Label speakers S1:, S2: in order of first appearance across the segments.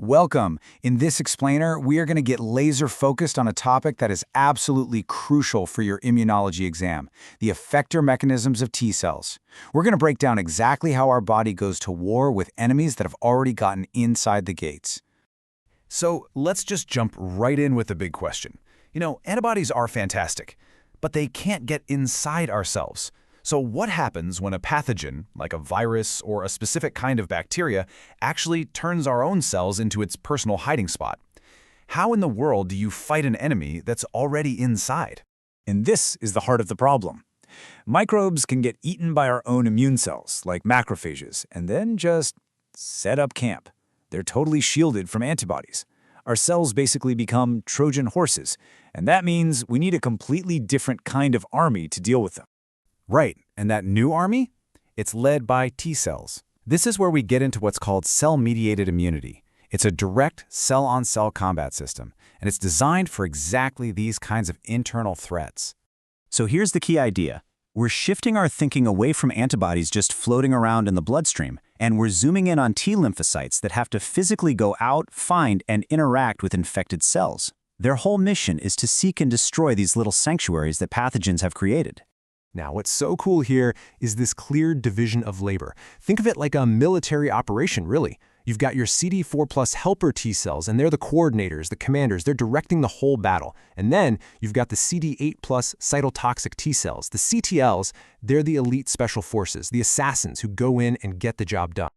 S1: Welcome. In this explainer, we are going to get laser focused on a topic that is absolutely crucial for your immunology exam, the effector mechanisms of T cells. We're going to break down exactly how our body goes to war with enemies that have already gotten inside the gates.
S2: So let's just jump right in with the big question. Antibodies are fantastic, but they can't get inside our cells. So what happens when a pathogen, like a virus or a specific kind of bacteria, actually turns our own cells into its personal hiding spot? How in the world do you fight an enemy that's already inside?
S1: And this is the heart of the problem. Microbes can get eaten by our own immune cells, like macrophages, and then just set up camp. They're totally shielded from antibodies. Our cells basically become Trojan horses, and that means we need a completely different kind of army to deal with them.
S2: Right, and that new army? It's led by T cells. This is where we get into what's called cell-mediated immunity. It's a direct cell-on-cell combat system, and it's designed for exactly these kinds of internal threats.
S3: So here's the key idea. We're shifting our thinking away from antibodies just floating around in the bloodstream, and we're zooming in on T lymphocytes that have to physically go out, find, and interact with infected cells. Their whole mission is to seek and destroy these little sanctuaries that pathogens have created.
S4: Now, what's so cool here is this clear division of labor. Think of it like a military operation, really. You've got your CD4 plus helper T cells, and they're the coordinators, the commanders. They're directing the whole battle. And then you've got the CD8 plus cytotoxic T cells, the CTLs. They're the elite special forces, the assassins who go in and get the job done.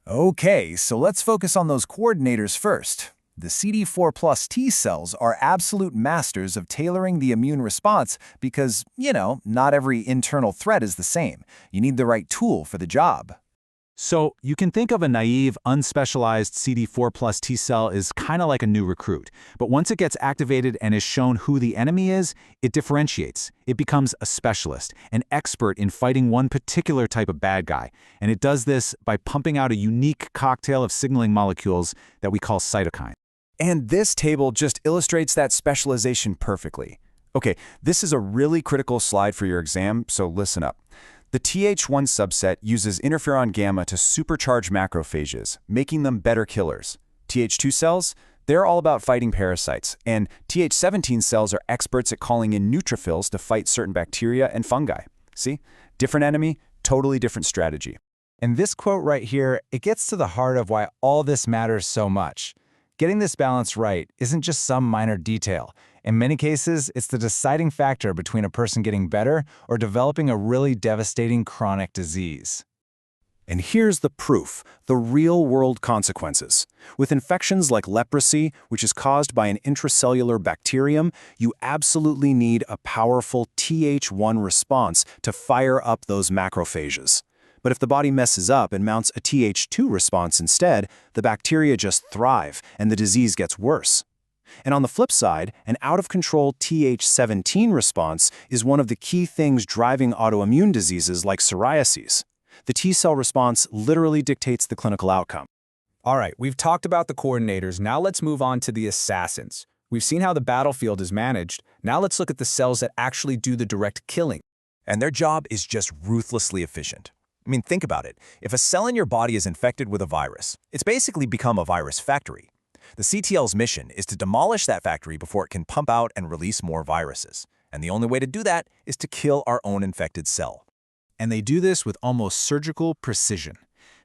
S1: Okay, so let's focus on those coordinators first. The CD4 plus T cells are absolute masters of tailoring the immune response because, not every internal threat is the same. You need the right tool for the job.
S2: So you can think of a naive, unspecialized CD4 plus T cell as kind of like a new recruit. But once it gets activated and is shown who the enemy is, it differentiates. It becomes a specialist, an expert in fighting one particular type of bad guy. And it does this by pumping out a unique cocktail of signaling molecules that we call cytokines.
S5: And this table just illustrates that specialization perfectly. Okay, this is a really critical slide for your exam, so listen up. The Th1 subset uses interferon gamma to supercharge macrophages, making them better killers. Th2 cells, they're all about fighting parasites, and Th17 cells are experts at calling in neutrophils to fight certain bacteria and fungi. See? Different enemy, totally different strategy.
S1: And this quote right here, it gets to the heart of why all this matters so much. Getting this balance right isn't just some minor detail. In many cases, it's the deciding factor between a person getting better or developing a really devastating chronic disease.
S5: And here's the proof, the real-world consequences. With infections like leprosy, which is caused by an intracellular bacterium, you absolutely need a powerful Th1 response to fire up those macrophages. But if the body messes up and mounts a Th2 response instead, the bacteria just thrive and the disease gets worse. And on the flip side, an out-of-control Th17 response is one of the key things driving autoimmune diseases like psoriasis. The T cell response literally dictates the clinical outcome.
S6: All right, we've talked about the coordinators. Now let's move on to the assassins. We've seen how the battlefield is managed. Now let's look at the cells that actually do the direct killing.
S7: And their job is just ruthlessly efficient. Think about it. If a cell in your body is infected with a virus, it's basically become a virus factory. The CTL's mission is to demolish that factory before it can pump out and release more viruses. And the only way to do that is to kill our own infected cell.
S2: And they do this with almost surgical precision.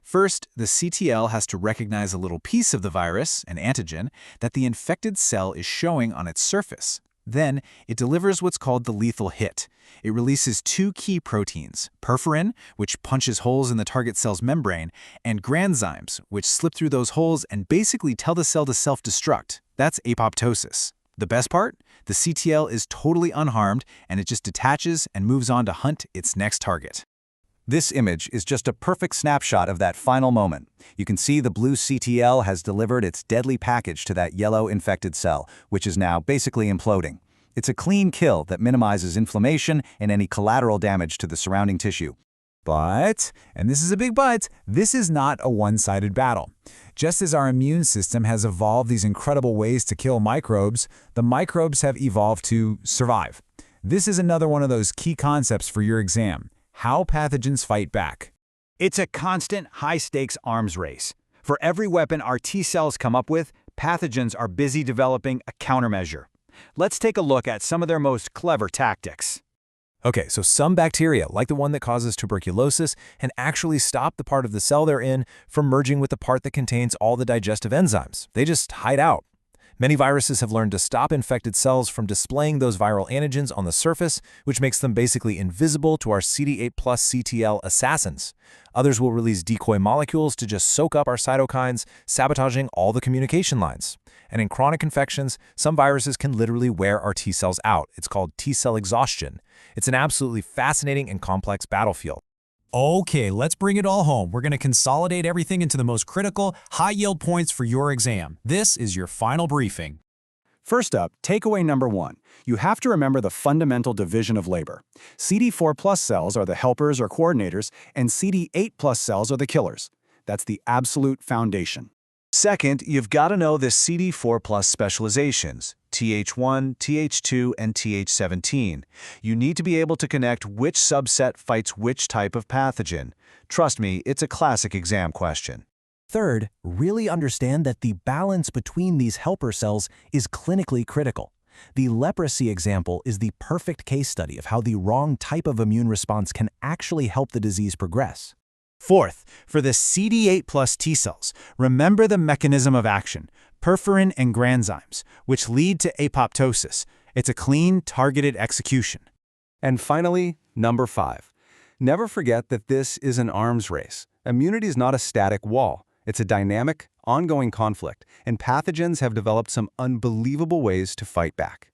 S2: First, the CTL has to recognize a little piece of the virus, an antigen, that the infected cell is showing on its surface. Then, it delivers what's called the lethal hit. It releases two key proteins, perforin, which punches holes in the target cell's membrane, and granzymes, which slip through those holes and basically tell the cell to self-destruct. That's apoptosis. The best part? The CTL is totally unharmed, and it just detaches and moves on to hunt its next target.
S5: This image is just a perfect snapshot of that final moment. You can see the blue CTL has delivered its deadly package to that yellow infected cell, which is now basically imploding. It's a clean kill that minimizes inflammation and any collateral damage to the surrounding tissue.
S1: But, and this is a big but, this is not a one-sided battle. Just as our immune system has evolved these incredible ways to kill microbes, the microbes have evolved to survive. This is another one of those key concepts for your exam. How pathogens fight back.
S3: It's a constant, high-stakes arms race.
S1: For every weapon our T cells come up with, pathogens are busy developing a countermeasure. Let's take a look at some of their most clever tactics.
S7: Okay, so some bacteria, like the one that causes tuberculosis, can actually stop the part of the cell they're in from merging with the part that contains all the digestive enzymes. They just hide out. Many viruses have learned to stop infected cells from displaying those viral antigens on the surface, which makes them basically invisible to our CD8+ CTL assassins. Others will release decoy molecules to just soak up our cytokines, sabotaging all the communication lines. And in chronic infections, some viruses can literally wear our T cells out. It's called T cell exhaustion. It's an absolutely fascinating and complex battlefield.
S2: Okay, let's bring it all home. We're going to consolidate everything into the most critical, high-yield points for your exam. This is your final briefing.
S5: First up, takeaway number 1. You have to remember the fundamental division of labor. CD4+ cells are the helpers or coordinators, and CD8+ cells are the killers. That's the absolute foundation.
S3: Second, you've got to know the CD4+ specializations, Th1, Th2, and Th17. You need to be able to connect which subset fights which type of pathogen. Trust me, it's a classic exam question.
S8: Third, really understand that the balance between these helper cells is clinically critical. The leprosy example is the perfect case study of how the wrong type of immune response can actually help the disease progress.
S1: Fourth, for the CD8+ T cells, remember the mechanism of action, perforin and granzymes, which lead to apoptosis. It's a clean, targeted execution.
S4: And finally, number 5. Never forget that this is an arms race. Immunity is not a static wall. It's a dynamic, ongoing conflict, and pathogens have developed some unbelievable ways to fight back.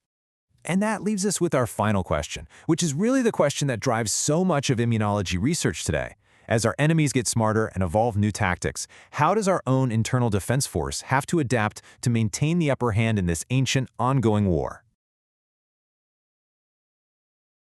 S2: And that leaves us with our final question, which is really the question that drives so much of immunology research today. As our enemies get smarter and evolve new tactics, how does our own internal defense force have to adapt to maintain the upper hand in this ancient, ongoing war?